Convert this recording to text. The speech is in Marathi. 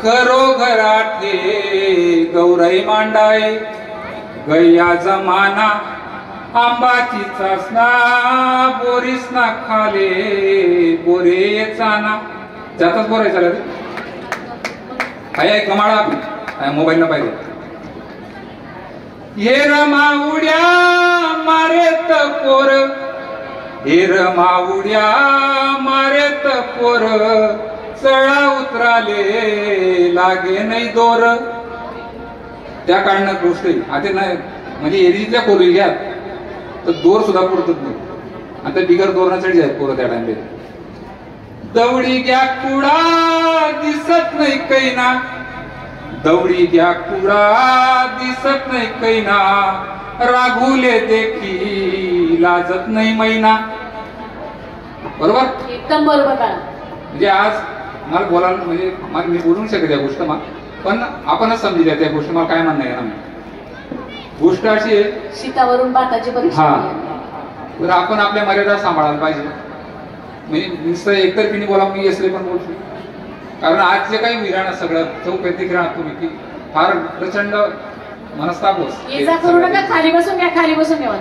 घराठे गौराई मांडाय गैया जमाना आंबाची चासना बोरीस ना खाले बोरे चाना जाताच बोरायचा रे हाय कमाळा मोबाईल न पाहिजे हे रमाउड्या मारेत पोर हे रमाउड्या मारेत पोर चढा उतराले लागे नाही दोर त्या काळात गोष्ट आता नाही म्हणजे एरीतल्या पोरी घ्या तर दोर सुद्धा पुरतच नाही आता बिगर दोरना चढ जाय पोरं त्या टाइमला दवडी घ्या कुडा दिसत नाही कैना दवडी घ्या कुडा दिसत नाही कैना राघुले देखी लाजत नाही मैना बरोबर एकदम बरोबर का म्हणजे आज मला बोलायला म्हणजे मला मी बोलू शकत या गोष्ट पण आपणच समजूया त्या गोष्टी मला काय म्हणणं आहे ना गोष्ट अशी आहे शीतावरून भाताची परीक्षा तर आपण आपल्या मर्यादा सांभाळायला पाहिजे म्हणजे नुसतं एकतर्फीने बोला मी यसले पण बोलतो कारण आज जे काही विराण सगळं चौकैतिक राहत तुम्ही की फार प्रचंड मनस्ताप होत करू नका खाली बसून घ्या